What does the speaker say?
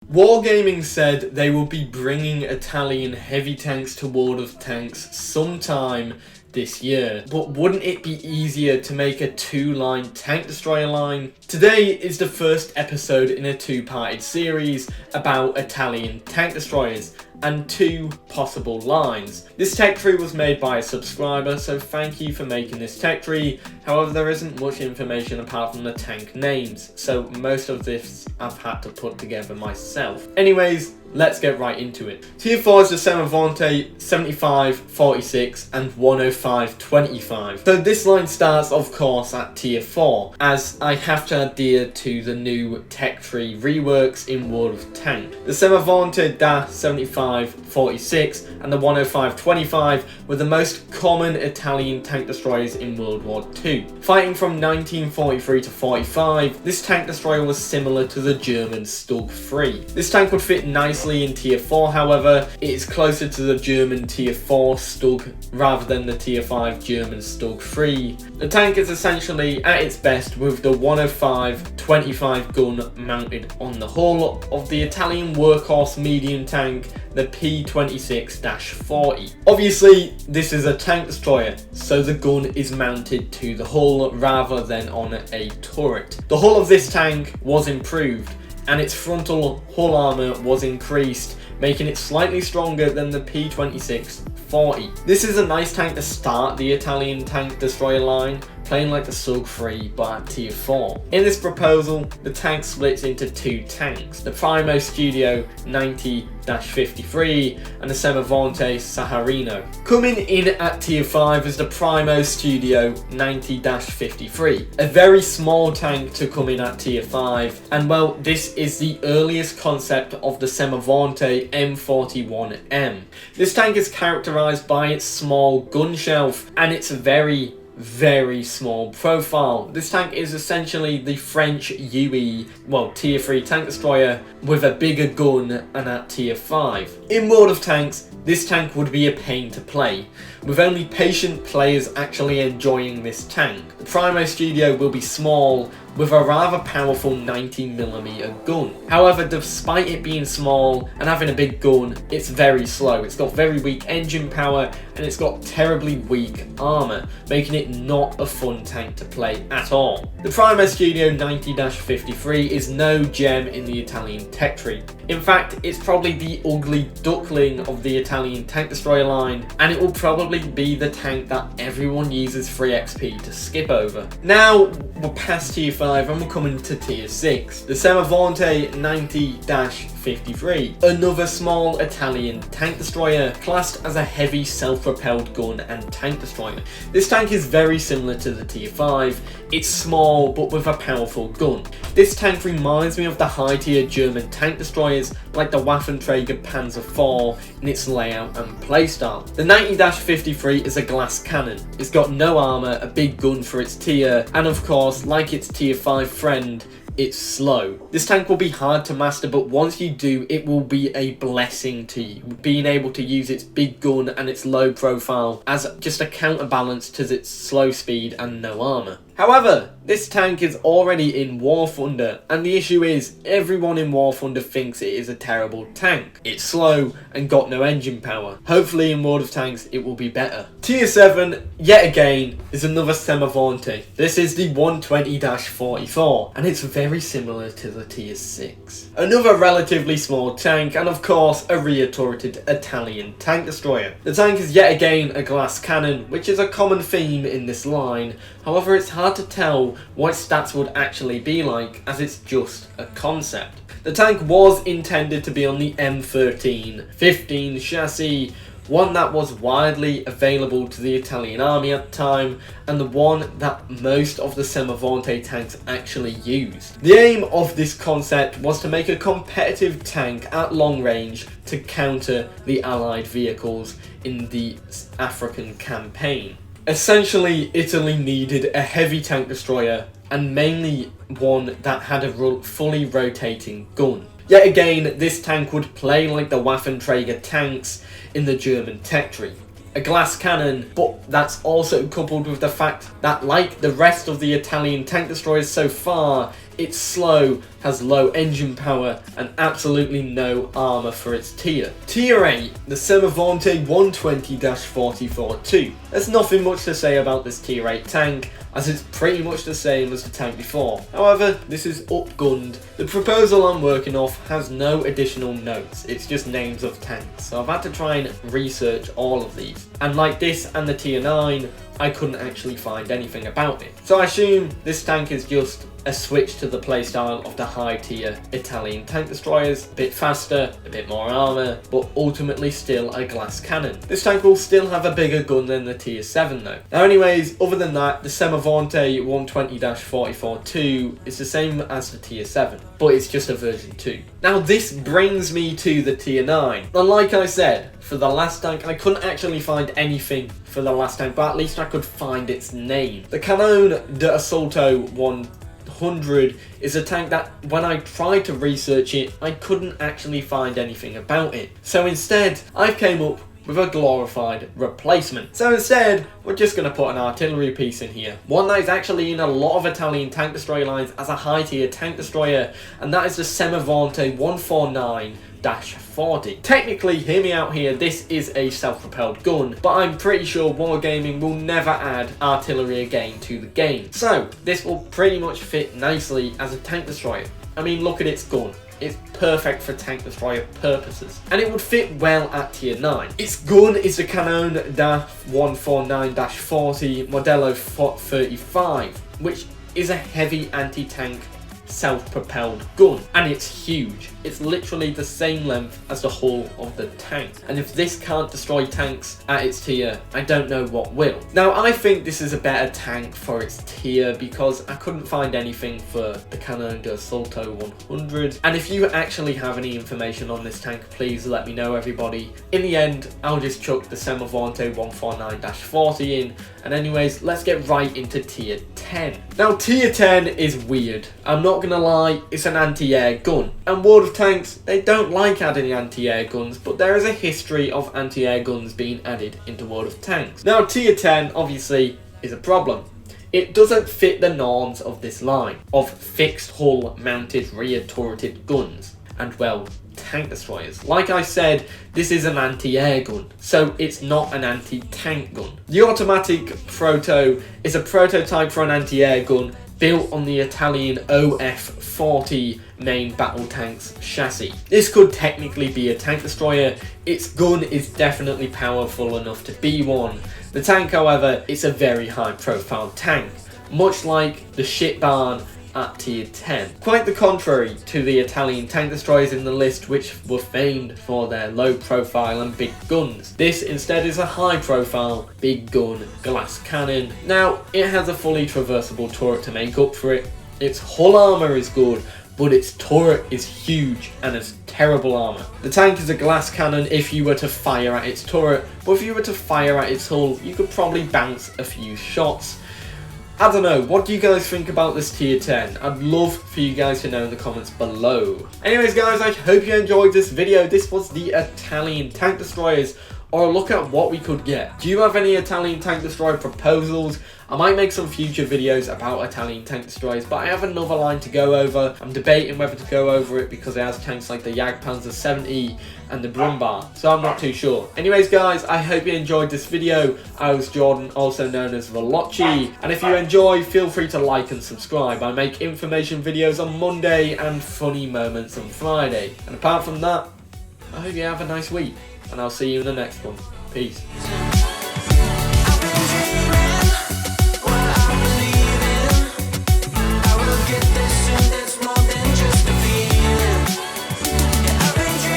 Wargaming said they will be bringing Italian heavy tanks to World of Tanks sometime this year, but wouldn't it be easier to make a 2-line tank destroyer line? Today is the first episode in a 2-parted series about Italian tank destroyers and 2 possible lines. This tech tree was made by a subscriber, so thank you for making this tech tree. However, there isn't much information apart from the tank names, so most of this I've had to put together myself. Anyways, let's get right into it. Tier 4 is the Semevente 75-46 and 105-25. So this line starts, of course, at Tier 4, as I have to adhere to the new tech tree reworks in World of Tanks. The Semevente 75-46 and the 105-25 were the most common Italian tank destroyers in World War II. Fighting from 1943 to 45, this tank destroyer was similar to the German Stug 3. This tank would fit nicely in Tier 4, however, it is closer to the German Tier 4 Stug rather than the Tier 5 German Stug 3. The tank is essentially at its best with the 105-25 gun mounted on the hull of the Italian workhorse medium tank, the P26-40. Obviously, this is a tank destroyer, so the gun is mounted to the hull rather than on a turret. The hull of this tank was improved, and its frontal hull armour was increased, making it slightly stronger than the P26-40. This is a nice tank to start the Italian tank destroyer line, playing like the Stug 3 but at Tier 4. In this proposal, the tank splits into 2 tanks, the Primo Studio 90-53 and the Semevente Saharino. Coming in at Tier 5 is the Primo Studio 90-53, a very small tank to come in at Tier 5, and well, this is the earliest concept of the Semevente M41M. This tank is characterised by its small gun shelf and its very small profile. This tank is essentially the French UE, well, Tier 3 tank destroyer with a bigger gun and at Tier 5. In World of Tanks, this tank would be a pain to play, with only patient players actually enjoying this tank. The Primo Studio will be small, with a rather powerful 90mm gun. However, despite it being small and having a big gun, it's very slow. It's got very weak engine power and it's got terribly weak armour, making it not a fun tank to play at all. The Primo Studio 90-53 is no gem in the Italian tech tree. In fact, it's probably the ugly duckling of the Italian tank destroyer line, and it will probably be the tank that everyone uses free XP to skip over. Now, we're past Tier 5 and we're coming to Tier 6. The Semevente 90-53, another small Italian tank destroyer, classed as a heavy self-propelled gun and tank destroyer. This tank is very similar to the Tier 5. It's small but with a powerful gun. This tank reminds me of the high-tier German tank destroyers like the Waffenträger Panzer IV in its layout and playstyle. The 90-53 is a glass cannon. It's got no armour, a big gun for its tier, and of course, like its Tier 5 friend, it's slow. This tank will be hard to master, but once you do, it will be a blessing to you, being able to use its big gun and its low profile as just a counterbalance to its slow speed and no armour. However, this tank is already in War Thunder, and the issue is everyone in War Thunder thinks it is a terrible tank. It's slow and got no engine power. Hopefully in World of Tanks it will be better. Tier 7, yet again, is another Semevente. This is the 120-44, and it's very similar to the Tier 6. Another relatively small tank, and of course a rear-turreted Italian tank destroyer. The tank is yet again a glass cannon, which is a common theme in this line. However, it's hard to tell what its stats would actually be like, as it's just a concept. The tank was intended to be on the M13-15 chassis, one that was widely available to the Italian army at the time, and the one that most of the Semevente tanks actually used. The aim of this concept was to make a competitive tank at long range to counter the Allied vehicles in the African campaign. Essentially, Italy needed a heavy tank destroyer, and mainly one that had a fully rotating gun. Yet again, this tank would play like the Waffenträger tanks in the German tech tree. A glass cannon, but that's also coupled with the fact that, like the rest of the Italian tank destroyers so far, It's slow, has low engine power, and absolutely no armour for its tier. Tier 8, the Semevente 120-44-2. There's nothing much to say about this tier 8 tank, as it's pretty much the same as the tank before. However, this is upgunned. The proposal I'm working off has no additional notes, it's just names of tanks, so I've had to try and research all of these. And like this and the tier 9, I couldn't actually find anything about it. So I assume this tank is just a switch to the playstyle of the high tier Italian tank destroyers, a bit faster, a bit more armour, but ultimately still a glass cannon. This tank will still have a bigger gun than the tier 7 though. Now anyways, other than that, the Semevente 120-44-2 is the same as the tier 7, but it's just a version 2. Now this brings me to the tier 9. And like I said, for the last tank, I couldn't actually find anything for the last tank, but at least I could find its name. The Canone d'Assalto 100 is a tank that, when I tried to research it, I couldn't actually find anything about it. So instead, I came up with a glorified replacement. So instead, we're just going to put an artillery piece in here. One that is actually in a lot of Italian tank destroyer lines as a high tier tank destroyer, and that is the Semevente 149-40. Technically, hear me out here, this is a self-propelled gun, but I'm pretty sure Wargaming will never add artillery again to the game. So, this will pretty much fit nicely as a tank destroyer. I mean, look at its gun. It's perfect for tank destroyer purposes, and it would fit well at tier 9. Its gun is the Canone da 149-40 Modello 35, which is a heavy anti-tank self-propelled gun, and it's huge. It's literally the same length as the hull of the tank, and if this can't destroy tanks at its tier, I don't know what will. Now I think this is a better tank for its tier because I couldn't find anything for the Canone d'Assalto 100, and if you actually have any information on this tank, please let me know, everybody. In the end, I'll just chuck the Semevente 149-40 in, and anyways, let's get right into tier 10. Now tier 10 is weird. I'm not gonna lie, it's an anti-air gun. And World of Tanks, they don't like adding anti-air guns, but there is a history of anti-air guns being added into World of Tanks. Now tier 10, obviously, is a problem. It doesn't fit the norms of this line, of fixed hull mounted rear turreted guns, and well, tank destroyers. Like I said, this is an anti-air gun, so it's not an anti-tank gun. The Otomatic Proto is a prototype for an anti-air gun built on the Italian OF-40 main battle tank's chassis. This could technically be a tank destroyer. Its gun is definitely powerful enough to be one. The tank, however, is a very high profile tank, much like the shit barn at tier 10. Quite the contrary to the Italian tank destroyers in the list, which were famed for their low profile and big guns. This instead is a high profile, big gun, glass cannon. Now, it has a fully traversable turret to make up for it. Its hull armour is good, but its turret is huge and has terrible armour. The tank is a glass cannon if you were to fire at its turret, but if you were to fire at its hull, you could probably bounce a few shots. I don't know, what do you guys think about this tier 10? I'd love for you guys to know in the comments below. Anyways guys, I hope you enjoyed this video. This was the Italian tank destroyers, or a look at what we could get. Do you have any Italian tank destroyer proposals? I might make some future videos about Italian tank destroyers, but I have another line to go over. I'm debating whether to go over it because it has tanks like the Jagdpanzer 70 and the Brummbach, so I'm not too sure. Anyways guys, I hope you enjoyed this video. I was Jordan, also known as Velocci, and if you enjoy, feel free to like and subscribe. I make information videos on Monday and funny moments on Friday. And apart from that, I hope you have a nice week, and I'll see you in the next one. Peace.